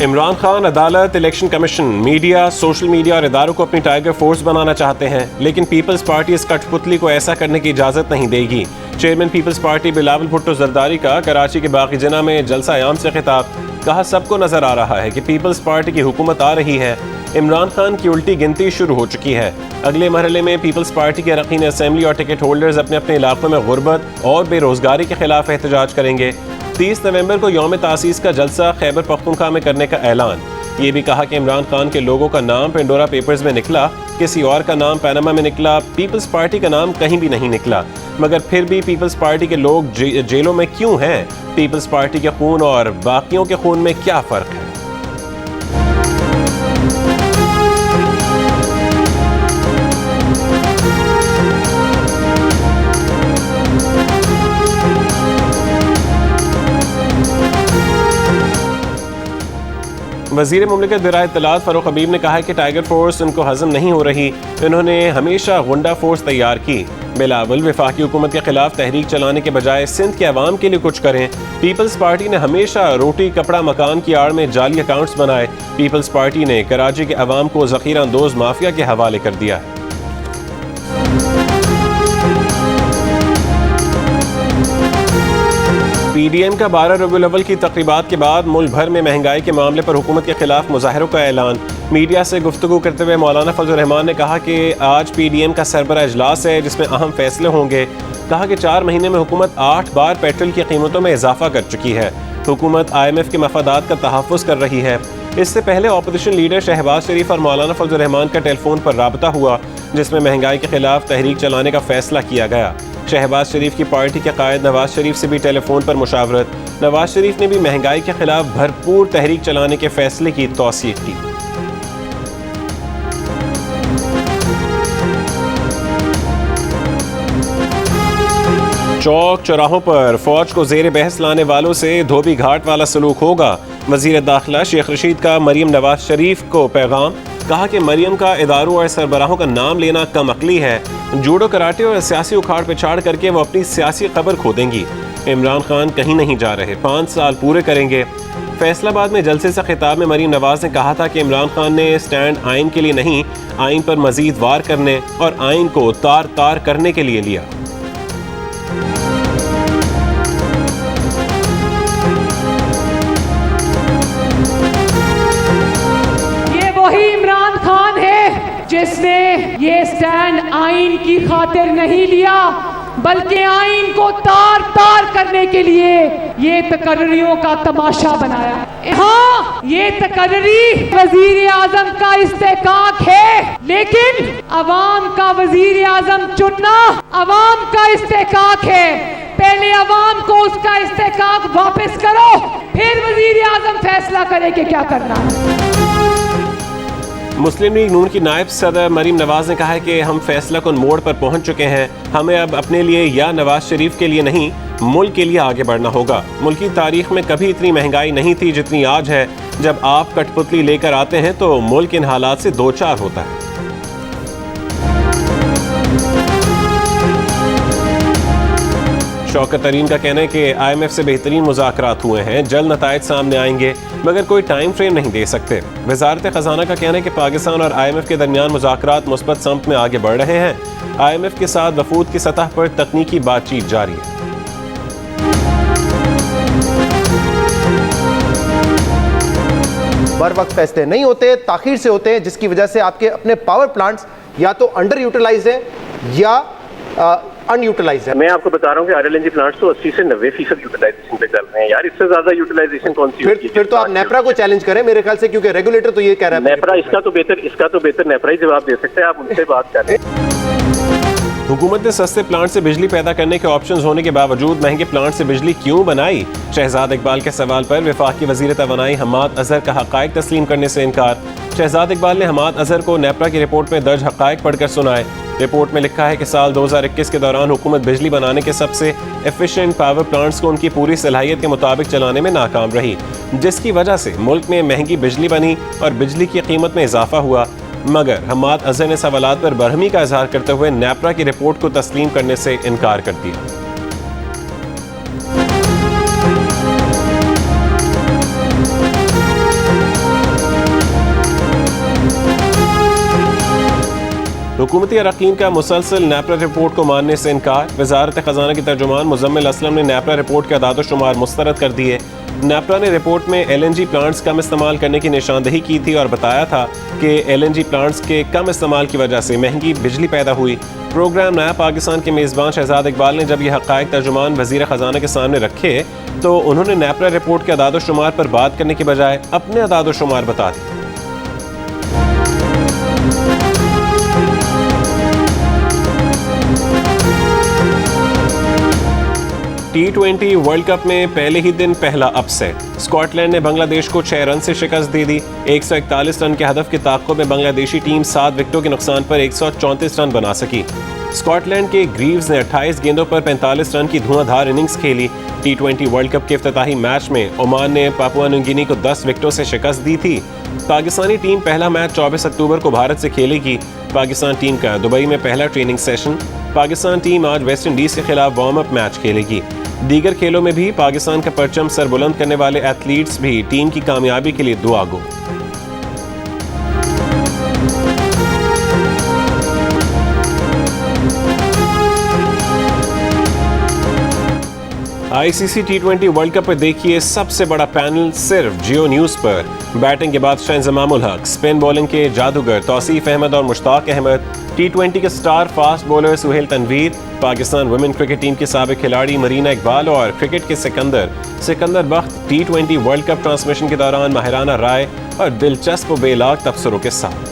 इमरान खान, अदालत, election commission, media, social media और इदारों को अपनी टाइगर फोर्स बनाना चाहते हैं, लेकिन पीपल्स पार्टी इस कठपुतली को ऐसा करने की इजाज़त नहीं देगी। Chairman people's party Bilawal Bhutto Zardari का कराची के बागी जिना में जलसा आयाम से खिताब। कहा, सबको नजर आ रहा है कि पीपल्स पार्टी की हुकूमत आ रही है, इमरान खान की उल्टी गिनती शुरू हो चुकी है। अगले मरहले में पीपल्स पार्टी के अरकान असेंबली और टिकट होल्डर्स अपने अपने इलाकों में गुर्बत और बेरोजगारी के खिलाफ एहतजाज करेंगे। 30 नवंबर को यौम तासीस का जलसा खैबर पख्तूनख्वा में करने का ऐलान। ये भी कहा कि इमरान खान के लोगों का नाम पेंडोरा पेपर्स में निकला, किसी और का नाम पनामा में निकला, पीपल्स पार्टी का नाम कहीं भी नहीं निकला। मगर फिर भी पीपल्स पार्टी के लोग जेलों में क्यों हैं? पीपल्स पार्टी के खून और बाकियों के खून में क्या फ़र्क है? वज़ीर मुमलिकत बराए इत्तलात फ़ारूक हबीब ने कहा है कि टाइगर फोर्स उनको हज़म नहीं हो रही, इन्होंने हमेशा गुंडा फोर्स तैयार की। बिलावल, वफाकी हुकूमत के खिलाफ तहरीक चलाने के बजाय सिंध के अवाम के लिए कुछ करें। पीपल्स पार्टी ने हमेशा रोटी कपड़ा मकान की आड़ में जाली अकाउंट्स बनाए। पीपल्स पार्टी ने कराची के अवाम को ज़ख़ीरा अंदोज़ माफिया के हवाले कर दिया है। पीडीएम का 12 रबीउल अव्वल की तकरीबात के बाद मुल्क भर में महंगाई के मामले पर हुकूमत के खिलाफ मुजाहरों का ऐलान। मीडिया से गुफ्तगू करते हुए मौलाना फजल रहमान ने कहा कि आज पीडीएम का सरबरा इजलास है जिसमें अहम फैसले होंगे। कहा कि 4 महीने में हुकूमत 8 बार पेट्रोल की कीमतों में इजाफा कर चुकी है। हुकूमत IMF के मफादात का तहफ़्फ़ुज़ कर रही है। इससे पहले अपोजिशन लीडर शहबाज शरीफ और मौलाना फजल रहमान का टेलीफोन पर राबता हुआ, जिसमें महंगाई के खिलाफ तहरीक चलाने का फैसला किया गया। शहबाज शरीफ की पार्टी के कायद नवाज शरीफ से भी टेलीफोन पर मुशावरत। नवाज शरीफ ने भी महंगाई के खिलाफ भरपूर तहरीक चलाने के फैसले की तौसीक की। चौक चौराहों पर फौज को जेर बहस लाने वालों से धोबी घाट वाला सलूक होगा। वजीर दाखिला शेख रशीद का मरियम नवाज शरीफ को पैगाम। कहा कि मरियम का इदारों और सरबराहों का नाम लेना कम अकली है। जूडो कराटे और सियासी उखाड़ पिछाड़ करके वो अपनी सियासी खबर खो देंगी। इमरान खान कहीं नहीं जा रहे, 5 साल पूरे करेंगे। फैसलाबाद में जलसे से खिताब में मरियम नवाज ने कहा था कि इमरान खान ने स्टैंड आइन के लिए नहीं, आइन पर मजीद वार करने और आइन को तार तार करने के लिए लिया। जिसने ये स्टैंड आइन की खातिर नहीं लिया, बल्कि आइन को तार तार करने के लिए ये तकर्रियों का तमाशा बनाया। हाँ, ये तकर्री वजीर आजम का इस्तेकाक है, लेकिन अवाम का वजीर आजम चुनना अवाम का इस्तेकाक है। पहले अवाम को उसका इस्तेकाक वापस करो, फिर वजीर आजम फैसला करे कि क्या करना है। मुस्लिम लीग नून की नायब सदर मरीम नवाज ने कहा है कि हम फैसला कुन मोड़ पर पहुंच चुके हैं। हमें अब अपने लिए या नवाज शरीफ के लिए नहीं, मुल्क के लिए आगे बढ़ना होगा। मुल्क की तारीख में कभी इतनी महंगाई नहीं थी जितनी आज है। जब आप कठपुतली लेकर आते हैं तो मुल्क इन हालात से दो चार होता है। शौकत तरीन का कहना है कि IMF से बेहतरीन मुज़ाकरात हुए हैं, जल्द नताइज सामने आएंगे, मगर कोई टाइम फ्रेम नहीं दे सकते। वज़ारत ख़ज़ाना का कहना है कि पाकिस्तान और IMF के दरमियान मुज़ाकरात मुस्बत समत में आगे बढ़ रहे हैं। IMF के साथ वफूद की सतह पर तकनीकी बातचीत जारी है। बर वक्त फैसले नहीं होते, ताखीर से होते हैं, जिसकी वजह से आपके अपने पावर प्लांट्स या तो अंडर यूटिलाइज है या अनयूटिलाइज है। मैं आपको बता रहा हूँ कि RLNG प्लांट्स तो 80 से 90% यूटिलाइजेशन पे चल रहे हैं यार। इससे ज्यादा यूटिलाइजेशन कौन सी होगी? फिर तो आप नेपरा को चैलेंज करें मेरे ख्याल से, क्योंकि रेगुलेटर तो ये कह रहा है। नेपरा इसका तो बेहतर नेपरा ही जवाब दे सकते हैं, आप उनसे बात करें। हुकूमत ने सस्ते प्लांट से बिजली पैदा करने के ऑप्शंस होने के बावजूद महंगे प्लांट से बिजली क्यों बनाई? शहजाद इकबाल के सवाल पर वफाकी वजीर तवानाई हम्माद अजहर का हक़ाइक़ तस्लीम करने से इनकार। शहजाद इकबाल ने हम्माद अजहर को नेपरा की रिपोर्ट में दर्ज हक़ाइक़ पढ़कर सुनाए। रिपोर्ट में लिखा है कि साल 2021 के दौरान हुकूमत बिजली बनाने के सबसे एफिशिएंट पावर प्लांट्स को उनकी पूरी सलाहियत के मुताबिक चलाने में नाकाम रही, जिसकी वजह से मुल्क में महंगी बिजली बनी और बिजली की कीमत में इजाफा हुआ। मगर हम्माद अजहर ने सवालात पर बरहमी का इजहार करते हुए नेपरा की रिपोर्ट को तस्लीम करने से इनकार कर दिया। हुकूमती अरकान का मुसलसल नेपरा रिपोर्ट को मानने से इनकार। वजारत खजाना की तर्जुमान मुजम्मिल असलम ने नेपरा रिपोर्ट के अदाद शुमार मुस्तरद कर दिए। नेपरा ने रिपोर्ट में LNG प्लांट्स कम इस्तेमाल करने की निशानदेही की थी और बताया था कि LNG प्लांट्स के कम इस्तेमाल की वजह से महंगी बिजली पैदा हुई। प्रोग्राम नया पाकिस्तान के मेज़बान शहजाद इकबाल ने जब यह हक़ाइक़ तर्जुमान वज़ीर ख़जाना के सामने रखे तो उन्होंने नेपरा रिपोर्ट के अदाद शुमार पर बात करने के बजाय अपने अदाद शुमार बता दिए। T20 वर्ल्ड कप में पहले ही दिन पहला अपसेट। स्कॉटलैंड ने बांग्लादेश को 6 रन से शिकस्त दे दी। 141 रन के हदफ के ताक़ुब में बांग्लादेशी टीम 7 विकेटों के नुकसान पर 134 रन बना सकी। स्कॉटलैंड के ग्रीव्स ने 28 गेंदों पर 45 रन की धुआंधार इनिंग्स खेली। T20 वर्ल्ड कप के इफ्तिताही मैच में ओमान ने पापुआ न्यू गिनी को 10 विकेटों से शिकस्त दी थी। पाकिस्तानी टीम पहला मैच 24 अक्टूबर को भारत से खेलेगी। पाकिस्तान टीम का दुबई में पहला ट्रेनिंग सेशन। पाकिस्तान टीम आज वेस्ट इंडीज के खिलाफ वार्म अप मैच खेलेगी। दीगर खेलों में भी पाकिस्तान का परचम सरबुलंद करने वाले एथलीट्स भी टीम की कामयाबी के लिए दुआ गो। ICC T20 वर्ल्ड कप पर देखिए सबसे बड़ा पैनल सिर्फ जियो न्यूज पर। बैटिंग के बाद इंजमामुल हक, स्पिन बॉलिंग के जादूगर तौसीफ अहमद और मुश्ताक अहमद, T20 के star fast bowler Sohail Tanvir, Pakistan women cricket team के साबिक खिलाड़ी मरीना इकबाल और क्रिकेट के Sikandar Bakht T20 world cup transmission के दौरान माहिराना राय और दिलचस्प बेलाग तबसरों के साथ।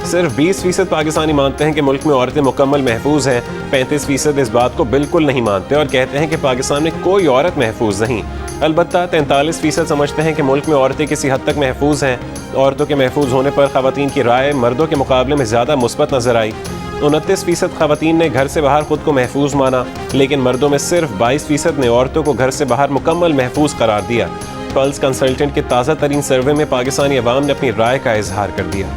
सिर्फ 20% पाकिस्तानी मानते हैं कि मुल्क में औरतें मुकम्मल महफूज हैं। 35% इस बात को बिल्कुल नहीं मानते और कहते हैं कि पाकिस्तान में कोई औरत महफूज नहीं। अलबत्ता 43% समझते हैं कि मुल्क में औरतें किसी हद तक महफूज हैं। औरतों के महफूज होने पर ख़वातीन की राय मर्दों के मुकाबले में ज़्यादा मुस्बत नजर आई। 29% ख़वातीन ने घर से बाहर खुद को महफूज माना, लेकिन मर्दों में सिर्फ 22% ने औरतों को घर से बाहर मुकम्मल महफूज करार दिया। पल्स कंसल्टेंट के ताज़ा तरीन सर्वे में पाकिस्तानी अवाम ने अपनी राय का इजहार कर दिया।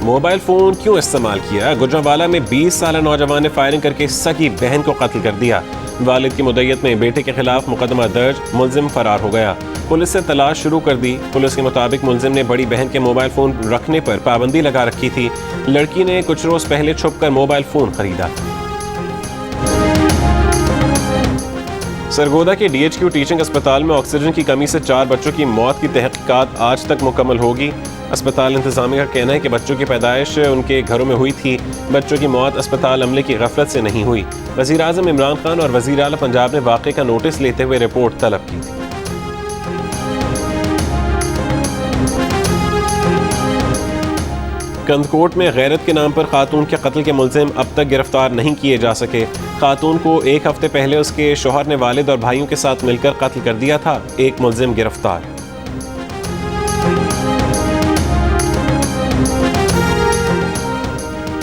मोबाइल फ़ोन क्यों इस्तेमाल किया? गुजरांवाला में 20 साल नौजवान ने फायरिंग करके सगी बहन को कत्ल कर दिया। वालिद की मुद्दत में बेटे के खिलाफ मुकदमा दर्ज, मुलजिम फरार हो गया। पुलिस ने तलाश शुरू कर दी। पुलिस के मुताबिक मुलजिम ने बड़ी बहन के मोबाइल फ़ोन रखने पर पाबंदी लगा रखी थी। लड़की ने कुछ रोज़ पहले छुपकर मोबाइल फ़ोन खरीदा। सरगोदा के DHQ टीचिंग अस्पताल में ऑक्सीजन की कमी से 4 बच्चों की मौत की तहकीकात आज तक मुकम्मल होगी। अस्पताल इंतजामिया का कहना है कि बच्चों की पैदाइश उनके घरों में हुई थी। बच्चों की मौत अस्पताल अमले की गफलत से नहीं हुई। वज़ीर आज़म इमरान खान और वज़ीर आला पंजाब ने वाक़े का नोटिस लेते हुए रिपोर्ट तलब की थी। कंदकोट में गैरत के नाम पर खातून के कत्ल के मुलजिम अब तक गिरफ्तार नहीं किए जा सके। खातून को 1 हफ्ते पहले उसके शौहर ने वालिद और भाइयों के साथ मिलकर कत्ल कर दिया था। एक मुलजिम गिरफ्तार।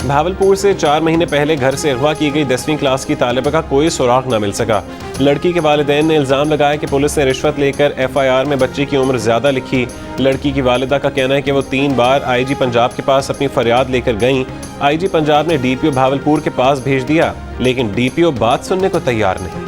भावलपुर से 4 महीने पहले घर से अगवा की गई 10वीं क्लास की तालिबा का कोई सुराग न मिल सका। लड़की के वालिदैन ने इल्ज़ाम लगाया कि पुलिस ने रिश्वत लेकर FIR में बच्ची की उम्र ज़्यादा लिखी। लड़की की वालिदा का कहना है कि वो 3 बार IG पंजाब के पास अपनी फरियाद लेकर गईं। IG पंजाब ने DPO भावलपुर के पास भेज दिया, लेकिन DPO बात सुनने को तैयार नहीं।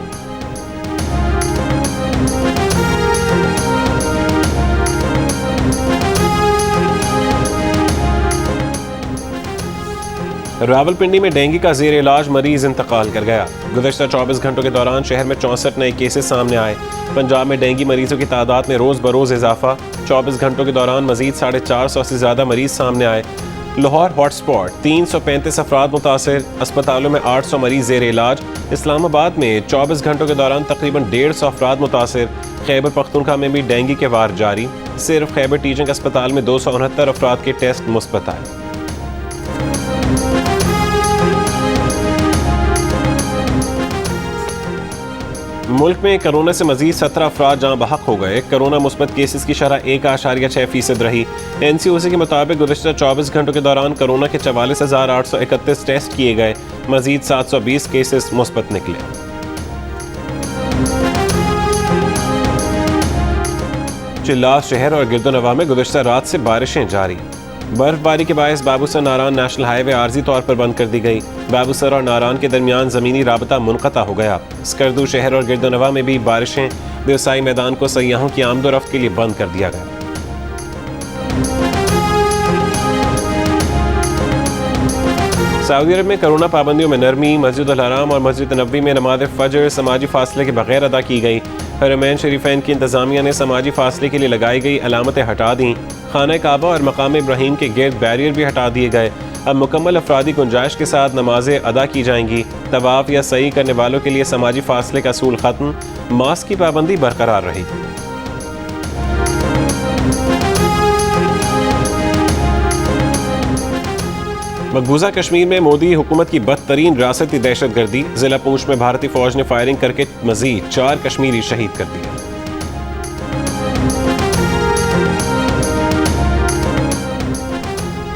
रावलपिंडी में डेंगू का ज़ेर इलाज मरीज इंतकाल कर गया। गुज़श्ता 24 घंटों के दौरान शहर में 64 नए केसेस सामने आए। पंजाब में डेंगू मरीजों की तादाद में रोज़ बरोज़ इजाफा। 24 घंटों के दौरान मजीद 450 से ज़्यादा मरीज सामने आए। लाहौर हॉटस्पॉट, 335 अफराद मुतासिर। अस्पतालों में 800 मरीज ज़ेर इलाज। इस्लामाबाद में 24 घंटों के दौरान तकरीबन 150 अफराद मुतासिर। खैबर पख्तूनख्वा में भी डेंगू के वार जारी। सिर्फ खैबर टीचिंग अस्पताल में 269 अफराद के टेस्ट मुस्बत आए। मुल्क में कोरोना से मजीद 17 अफराद जहाँ बहक हो गए। कोरोना मुस्बत केसेस की शरह 1.6% रही। NCOC के मुताबिक गुज़श्ता 24 घंटों के दौरान कोरोना के 44,831 टेस्ट किए गए। मजीद 720 केसेस मुस्बत निकले। चिल्लास शहर और गिरदोनवा में गुज़श्ता रात से बारिशें जारी। बर्फबारी के बायस बाबूसर नारान नेशनल हाईवे आर्जी तौर पर बंद कर दी गई। बाबूसर और नारान के दरमियान ज़मीनी राबता मुनक़ता हो गया। स्कर्दू शहर और गिरदोनवा में भी बारिशें, व्यवसायी मैदान को सयाहों की आमदोरफ्त के लिए बंद कर दिया गया। सऊदी अरब में कोरोना पाबंदियों में नरमी, मस्जिद अल हराम और मस्जिद नबवी में नमाज फजर समाजी फासले के बगैर अदा की गई। हरमैन शरीफैन की इंतजामिया ने समाजी फासले के लिए लगाई गई अलामतें हटा दी। खाना काबा और मकाम इब्राहीम के गिर्द बैरियर भी हटा दिए गए। अब मुकम्मल अफरादी गुंजाइश के साथ नमाजें अदा की जाएंगी। तवाफ या सई करने वालों के लिए समाजी फासले का असूल खत्म, मास्क की पाबंदी बरकरार रहेगी। मकबूजा कश्मीर में मोदी हुकूमत की बदतरीन रियासती दहशतगर्दी, जिला पूंछ में भारतीय फौज ने फायरिंग करके मजीद 4 कश्मीरी शहीद कर दिए।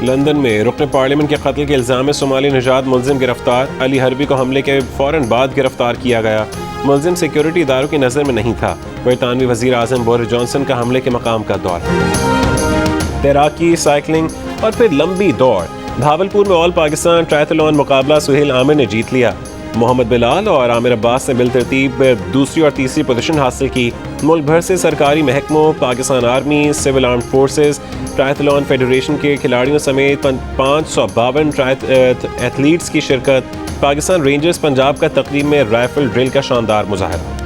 लंदन में रुकन पार्लियामेंट के कत्ल के इल्जाम में सोमाली निजात मुलजिम गिरफ्तार। अली हरबी को हमले के फौरन बाद गिरफ्तार किया गया। मुलजिम सिक्योरिटी इदारों की नज़र में नहीं था। बरतानवी वज़ीर आज़म बोरिस जॉनसन का हमले के मकाम का दौरा। तैराकी, साइकिलिंग और फिर लंबी दौड़। भावलपुर में ऑल पाकिस्तान ट्रायथलॉन मुकाबला सुहेल आमिर ने जीत लिया। मोहम्मद बिलाल और आमिर अब्बास ने बिलतरतीब दूसरी और तीसरी पोजीशन हासिल की। मुल्क भर से सरकारी महकमों, Pakistan army, civil armed forces, triathlon federation के खिलाड़ियों समेत 552 एथलीट्स की शिरकत। पाकिस्तान रेंजर्स पंजाब का तकरीब में राइफल ड्रिल का शानदार मुजाहरा।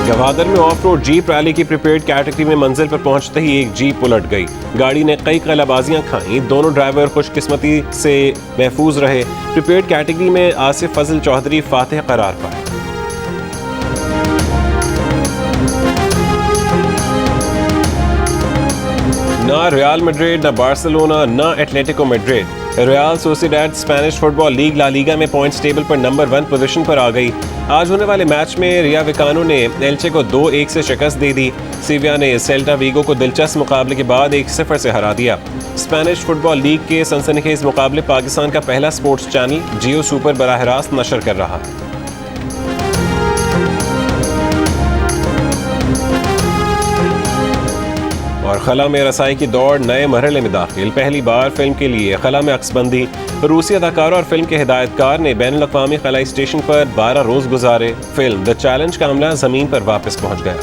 गवादर में ऑफ रोड जीप रैली की प्रीपेड कैटेगरी में मंजिल पर पहुंचते ही एक जीप उलट गई। गाड़ी ने कई कलाबाजियां खाईं। दोनों ड्राइवर खुशकिस्मती से महफूज रहे। प्रीपेड कैटेगरी में आसिफ फजल चौधरी फातिह करार पाए। ना रियल मैड्रिड, ना बार्सिलोना, ना Atletico Madrid. Real Sociedad Spanish football league La Liga में पॉइंट्स टेबल पर नंबर 1 पोजीशन पर आ गई। आज होने वाले मैच में रिया विकानो ने एल्चे को 2-1 से शिकस्त दे दी। सीविया ने सेल्टा वीगो को दिलचस्प मुकाबले के बाद 1-0 से हरा दिया। स्पेनिश फुटबॉल लीग के सनसनीखेज मुकाबले पाकिस्तान का पहला स्पोर्ट्स चैनल जियो सुपर बराह रास्त नशर कर रहा है। और खला में रसाई की दौड़ नए मरहले में दाखिल। पहली बार फिल्म के लिए खला में अक्सबंदी। रूसी अदाकारा और फिल्म के हिदायतकार ने बैनुल अक़वामी खलाई स्टेशन पर 12 रोज गुजारे। फिल्म द चैलेंज का अमला जमीन पर वापस पहुंच गया।